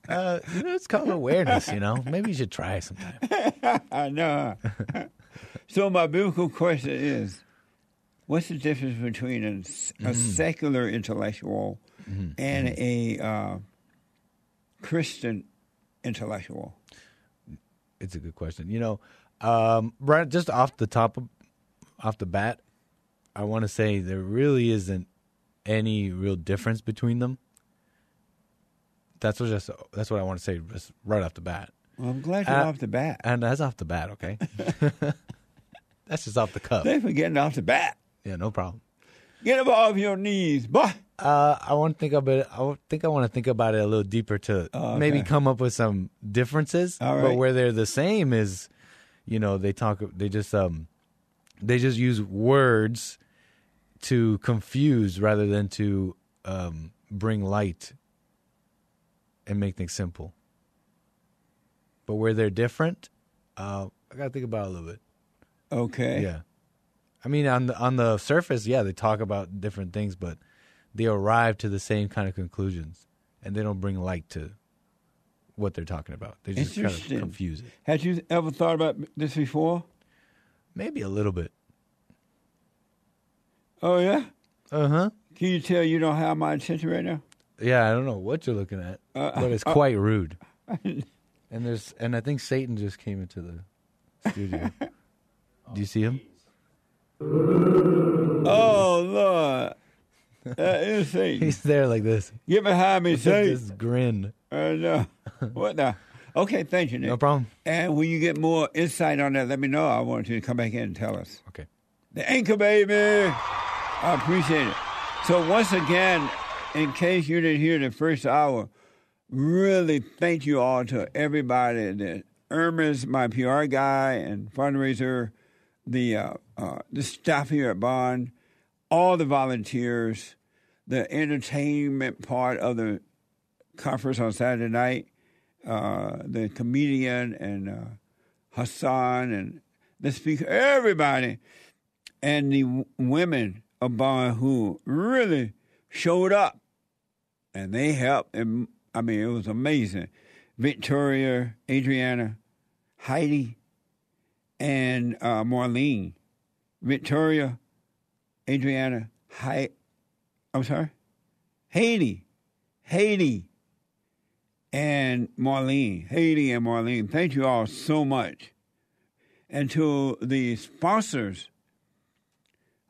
It's called awareness, you know. Maybe you should try it sometime. I know. So my biblical question is, what's the difference between a secular intellectual and a Christian intellectual? It's a good question. You know, right just off the bat, I want to say there really isn't any real difference between them. That's what I want to say just right off the bat. Well, I'm glad you're off the bat. And that's off the bat, okay? That's just off the cuff. Thanks for getting off the bat. Yeah, no problem. Get up off your knees, boy. I want to think about it. I want to think about it a little deeper to maybe come up with some differences. All right. But where they're the same is, you know, they just use words to confuse rather than to bring light and make things simple. But where they're different, I gotta think about it a little bit. Okay. Yeah. I mean, on the surface, yeah, they talk about different things, but they arrive to the same kind of conclusions, and they don't bring light to what they're talking about. They just kind of confuse it. Had you ever thought about this before? Maybe a little bit. Oh, yeah? Uh-huh. Can you tell you don't have my attention right now? Yeah, I don't know what you're looking at, but it's quite rude. And I think Satan just came into the studio. Do you see him? Oh, Lord. That is Satan. He's there like this. Get behind me, Satan. This grin. No. What the? Okay, thank you, Nick. No problem. And when you get more insight on that, let me know. I want you to come back in and tell us. Okay. The anchor, baby. I appreciate it. So once again, in case you didn't hear the first hour, really thank you all to everybody. That Hermes, my PR guy and fundraiser, the staff here at Bond, all the volunteers, the entertainment part of the conference on Saturday night, the comedian and Hassan and the speaker, everybody, and the women of Bond who really showed up, and they helped. And I mean, it was amazing. Victoria, Adriana, Heidi, and Marlene. Victoria, Adriana, Haiti, and Marlene. Haiti and Marlene. Thank you all so much. And to the sponsors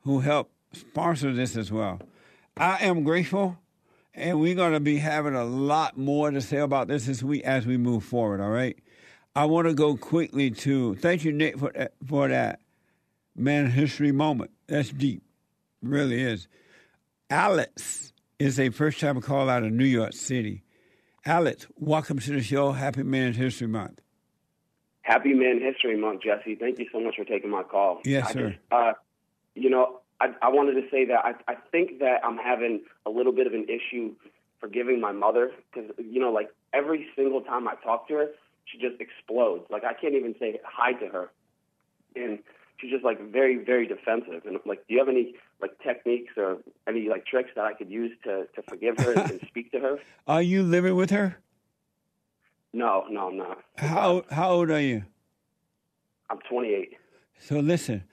who help sponsor this as well. I am grateful, and we're going to be having a lot more to say about this week as we move forward, all right? I want to go quickly to, thank you, Nick, for that Man History moment. That's deep. It really is. Alex is a first-time call out of New York City. Alex, welcome to the show. Happy Man History Month. Happy Man History Month, Jesse. Thank you so much for taking my call. Yes, sir. I wanted to say that I think that I'm having a little bit of an issue forgiving my mother because, like every single time I talk to her, she just explodes. Like I can't even say hi to her. And she's just like very, very defensive. And like, do you have any like techniques or any like tricks that I could use to forgive her and speak to her? Are you living with her? No, I'm not. How old are you? I'm 28. So listen,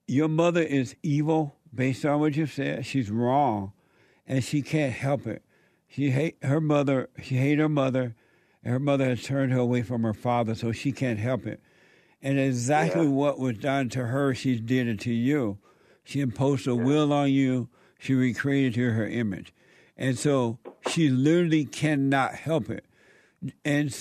your mother is evil based on what you've said. She's wrong, and she can't help it. She hate her mother, and her mother has turned her away from her father, so she can't help it. And exactly what was done to her, she did it to you. She imposed a will on you. She recreated you her image. And so she literally cannot help it. And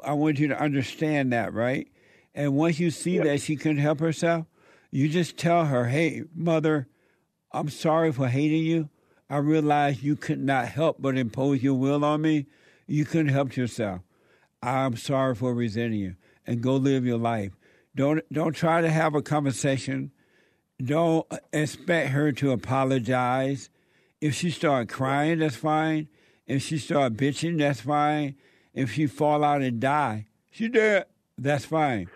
I want you to understand that, right? And once you see that she couldn't help herself, you just tell her, hey, mother, I'm sorry for hating you. I realize you could not help but impose your will on me. You couldn't help yourself. I'm sorry for resenting you. And go live your life. Don't try to have a conversation. Don't expect her to apologize. If she start crying, that's fine. If she start bitching, that's fine. If she fall out and die, she dead. That's fine.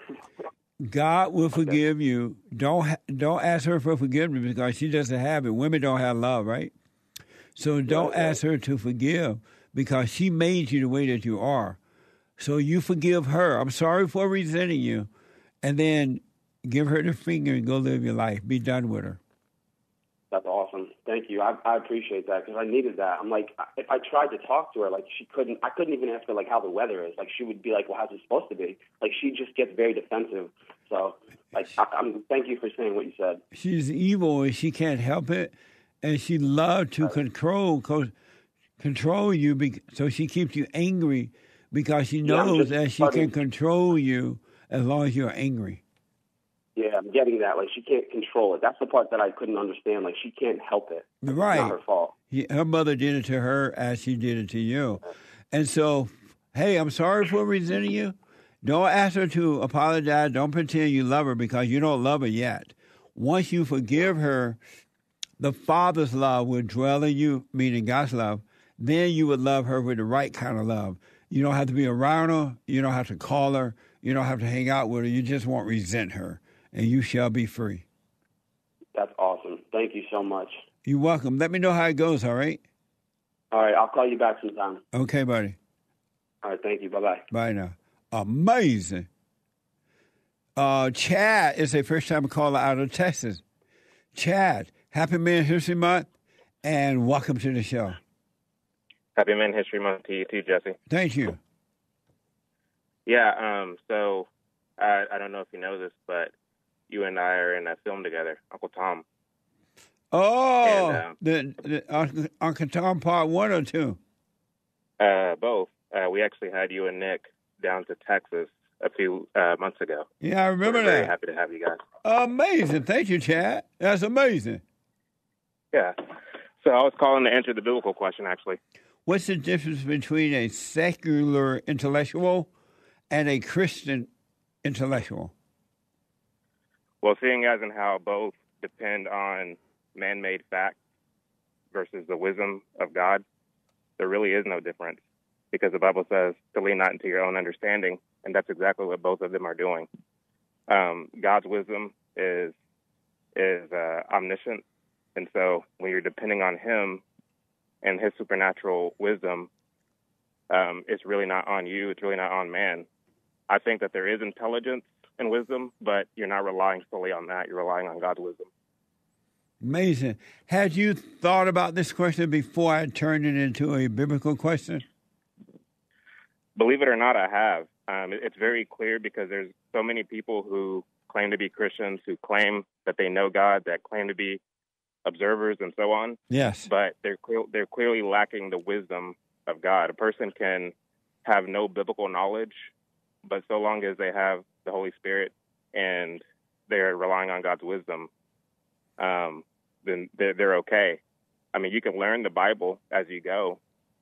God will forgive you. Don't ask her for forgiveness because she doesn't have it. Women don't have love, right? So don't ask her to forgive because she made you the way that you are. So you forgive her. I'm sorry for resenting you. And then give her the finger and go live your life. Be done with her. That's awesome. Thank you. I appreciate that because I needed that. I'm like, if I tried to talk to her, like I couldn't even ask her like how the weather is. Like she would be like, well, how's it supposed to be? Like she just gets very defensive. So like, thank you for saying what you said. She's evil and she can't help it. And she loves to control you. So she keeps you angry because she knows that she can control you as long as you're angry. Yeah, I'm getting that. Like, she can't control it. That's the part that I couldn't understand. Like, she can't help it. Right. It's not her fault. Her mother did it to her as she did it to you. And so, hey, I'm sorry for resenting you. Don't ask her to apologize. Don't pretend you love her because you don't love her yet. Once you forgive her, the Father's love will dwell in you, meaning God's love. Then you would love her with the right kind of love. You don't have to be around her. You don't have to call her. You don't have to hang out with her. You just won't resent her. And you shall be free. That's awesome. Thank you so much. You're welcome. Let me know how it goes, all right? All right, I'll call you back sometime. Okay, buddy. All right, thank you. Bye-bye. Bye now. Amazing. Chad is a first-time caller out of Texas. Chad, Happy Man History Month, and welcome to the show. Happy Man History Month to you too, Jesse. Thank you. Yeah, so I don't know if you know this, but you and I are in a film together, Uncle Tom. Oh, and, the Uncle Tom Part 1 or 2? Both. We actually had you and Nick down to Texas a few months ago. Yeah, I remember that. Very happy to have you guys. Amazing. Thank you, Chad. That's amazing. Yeah. So I was calling to answer the biblical question, actually. What's the difference between a secular intellectual and a Christian intellectual? Well, seeing as in how both depend on man-made facts versus the wisdom of God, there really is no difference because the Bible says to lean not into your own understanding, and that's exactly what both of them are doing. God's wisdom is omniscient, and so when you're depending on Him and His supernatural wisdom, it's really not on you. It's really not on man. I think that there is intelligence and wisdom, but you're not relying solely on that. You're relying on God's wisdom. Amazing. Had you thought about this question before I turned it into a biblical question? Believe it or not, I have. It's very clear because there's so many people who claim to be Christians, who claim that they know God, that claim to be observers and so on. Yes. But they're clearly lacking the wisdom of God. A person can have no biblical knowledge, but so long as they have the Holy Spirit and they're relying on God's wisdom, then they're okay. I mean, you can learn the Bible as you go,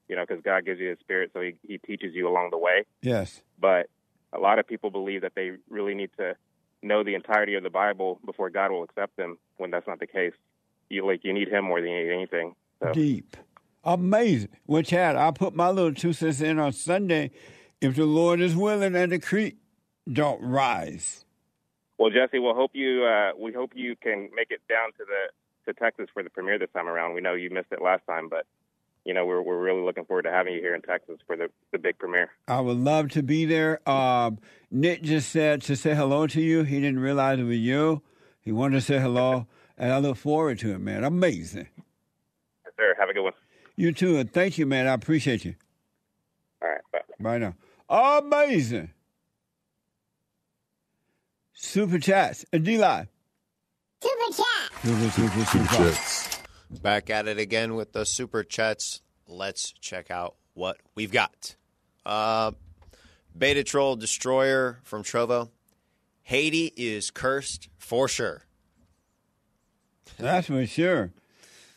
because God gives you His Spirit, so He teaches you along the way. Yes. But a lot of people believe that they really need to know the entirety of the Bible before God will accept them, when that's not the case. You need Him more than you need anything. So. Deep. Amazing. Well, Chad, I'll put my little 2 cents in on Sunday if the Lord is willing and the creek don't rise. Well, Jesse, we hope you can make it down to Texas for the premiere this time around. We know you missed it last time, but we're really looking forward to having you here in Texas for the big premiere. I would love to be there. Nick just said to say hello to you. He didn't realize it was you. He wanted to say hello, and I look forward to it, man. Amazing. Yes, sir. Have a good one. You too, and thank you, man. I appreciate you. All right, bye. Bye now. Amazing. Super chats. D-Live. Super chat. Super chats. Back at it again with the super chats. Let's check out what we've got. Beta Troll Destroyer from Trovo. Haiti is cursed for sure. That's for sure.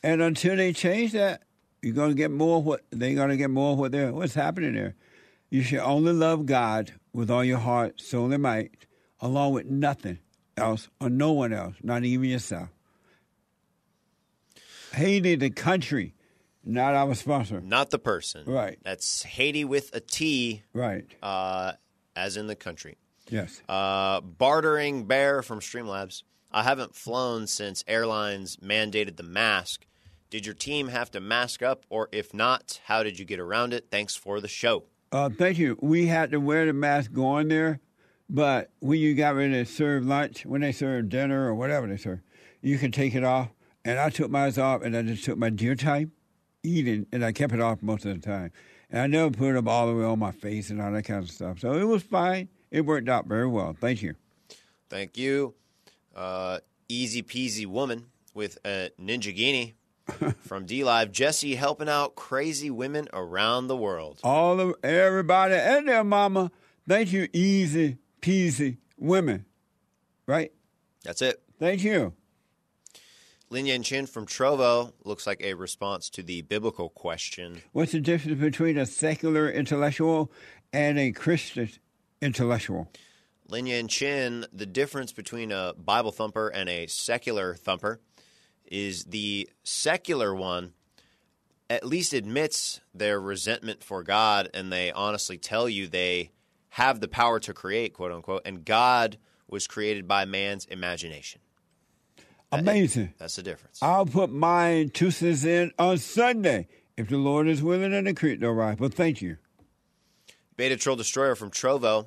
And until they change that, you're going to get more of what's happening there. You should only love God with all your heart, soul, and might, along with nothing else or no one else, not even yourself. Haiti, the country, not our sponsor. Not the person. Right. That's Haiti with a T. Right. As in the country. Yes. Bartering Bear from Streamlabs. I haven't flown since airlines mandated the mask. Did your team have to mask up, or if not, how did you get around it? Thanks for the show. Thank you. We had to wear the mask going there, but when you got ready to serve lunch, when they serve dinner or whatever they serve, you can take it off. And I took mine off, and I just took my deer time eating, and I kept it off most of the time. And I never put it all the way on my face and all that kind of stuff. So it was fine. It worked out very well. Thank you. Thank you. Easy peasy woman with a ninja guinea from D-Live. Jesse helping out crazy women around the world. Everybody and their mama. Thank you, easy peasy women. Right? That's it. Thank you. Lin Yan Chin from Trovo looks like a response to the biblical question. What's the difference between a secular intellectual and a Christian intellectual? Lin Yan Chin, the difference between a Bible thumper and a secular thumper is the secular one at least admits their resentment for God, and they honestly tell you they have the power to create, quote unquote, and God was created by man's imagination. Amazing. That's the difference. I'll put mine 2 cents in on Sunday if the Lord is willing and the creek don't rise. But thank you. Beta Troll Destroyer from Trovo.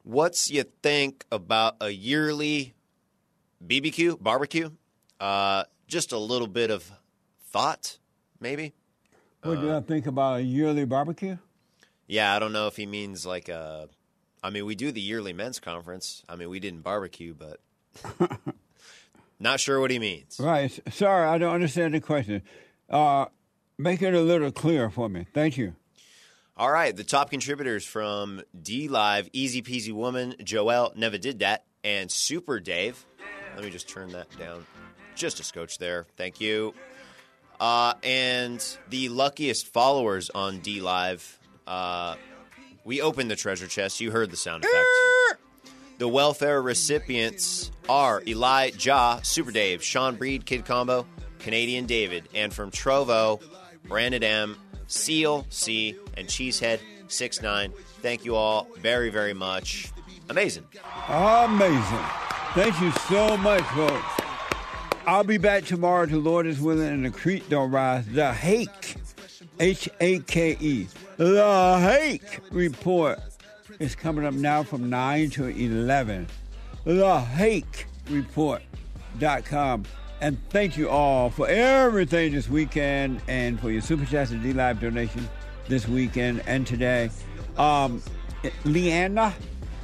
What's you think about a yearly barbecue? Just a little bit of thought, maybe. What did I think about a yearly barbecue? Yeah, I don't know if he means we do the yearly men's conference. We didn't barbecue, but not sure what he means. Right. Sorry, I don't understand the question. Make it a little clearer for me. Thank you. All right, the top contributors from D-Live, Easy Peasy Woman, Joel, Never Did That, and Super Dave. Let me just turn that down just a scotch there. Thank you. And the luckiest followers on D-Live, we opened the treasure chest. You heard the sound effect. The welfare recipients are Elijah, Super Dave, Sean Breed, Kid Combo, Canadian David, and from Trovo, Brandon M., Seal C, and Cheesehead 69. Thank you all very, very much. Amazing. Amazing. Thank you so much, folks. I'll be back tomorrow, the Lord is willing, and the creek don't rise. The Hake, H-A-K-E, the Hake Report is coming up now from 9 to 11. TheHakeReport.com. And thank you all for everything this weekend and for your Super Chats and D-Live donation this weekend and today. Leanna,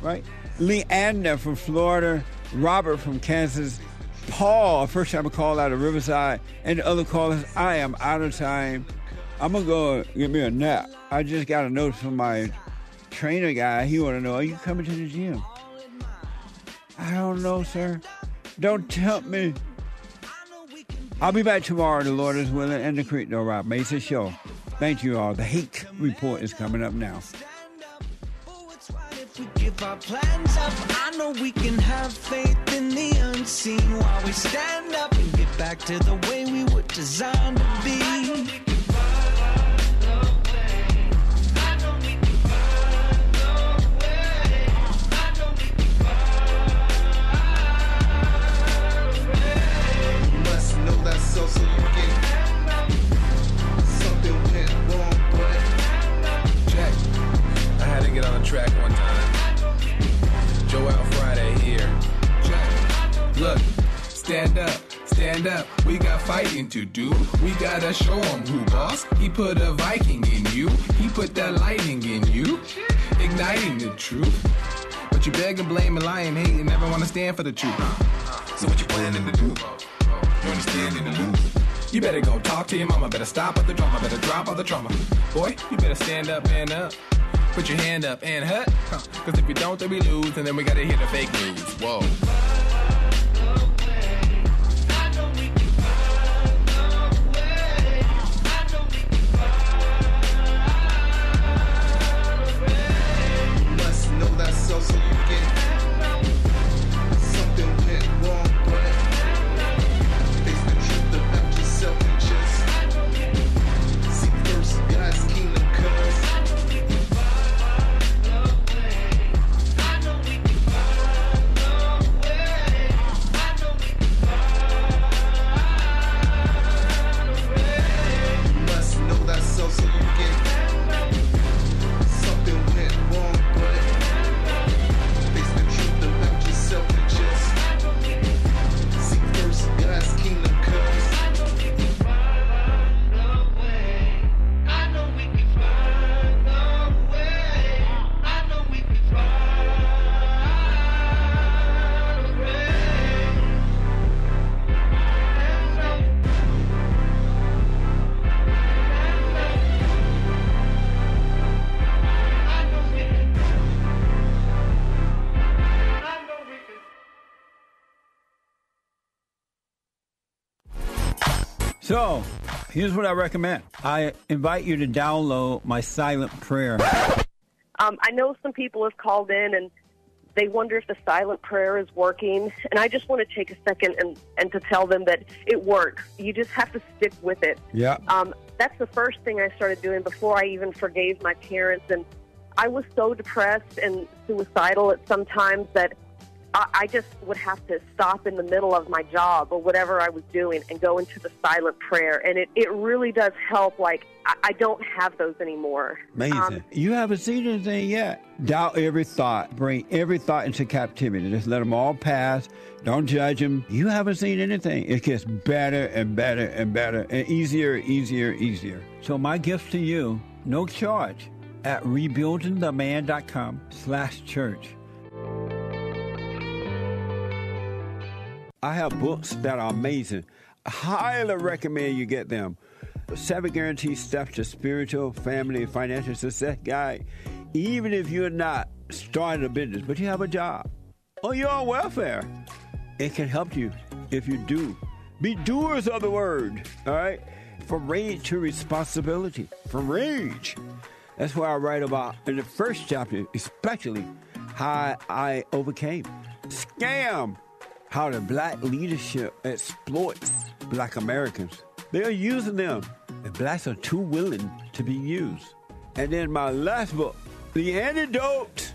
right? Leanna from Florida, Robert from Kansas, Paul, first time I called out of Riverside, and the other callers. I am out of time. I'm going to go get me a nap. I just got a note from my trainer guy. He want to know, are you coming to the gym? I don't know, sir. Don't tempt me. I'll be back tomorrow, the Lord is willing, and the Creek No Rob Mason Show. Thank you all. The Hake Report is coming up now. We give our plans up. I know we can have faith in the unseen while we stand up and get back to the way we were designed to be. So you can something went wrong, but check. I had to get on the track one time. Joel Friday here. Check. Look, stand up. We got fighting to do. We gotta show 'em who boss. He put a Viking in you. He put that lightning in you, igniting the truth. But you beg and blame and lie and hate and never wanna stand for the truth. So what you planning to do? You understanding the lose. You better go talk to your mama. Better stop at the drama. Better drop all the trauma. Boy, you better stand up and up. Put your hand up and hut. Cause if we don't, then we lose. And then we gotta hear the fake news. Whoa. You must know that so you can something went wrong, but God's kingdom comes. You must know that so you can something went wrong, but face the truth about yourself and just seek first God's kingdom comes. So, here's what I recommend. I invite you to download my silent prayer. I know some people have called in and they wonder if the silent prayer is working. And I just want to take a second and to tell them that it works. You just have to stick with it. Yeah. That's the first thing I started doing before I even forgave my parents. And I was so depressed and suicidal at some times that I just would have to stop in the middle of my job or whatever I was doing and go into the silent prayer. And it really does help. Like, I don't have those anymore. Amazing. You haven't seen anything yet. Doubt every thought. Bring every thought into captivity. Just let them all pass. Don't judge them. You haven't seen anything. It gets better and better and better and easier. So my gift to you, no charge, at rebuildingtheman.com/church. I have books that are amazing. I highly recommend you get them. 7 Guaranteed Steps to Spiritual, Family, and Financial Success Guide. Even if you're not starting a business, but you have a job, or you're on welfare, it can help you if you do. Be doers of the word, all right? From rage to responsibility. From rage. That's what I write about in the first chapter, especially how I overcame. Scam. How the black leadership exploits black Americans. They are using them, and blacks are too willing to be used. And then my last book, The Antidote,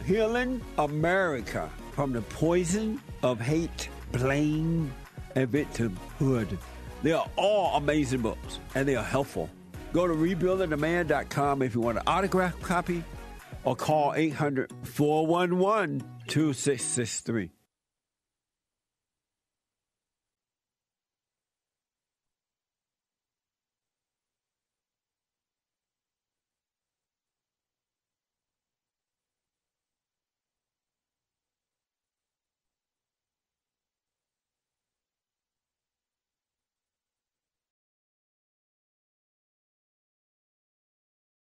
Healing America from the Poison of Hate, Blame, and Victimhood. They are all amazing books, and they are helpful. Go to rebuildingtheman.com if you want an autographed copy, or call 800-411-2663.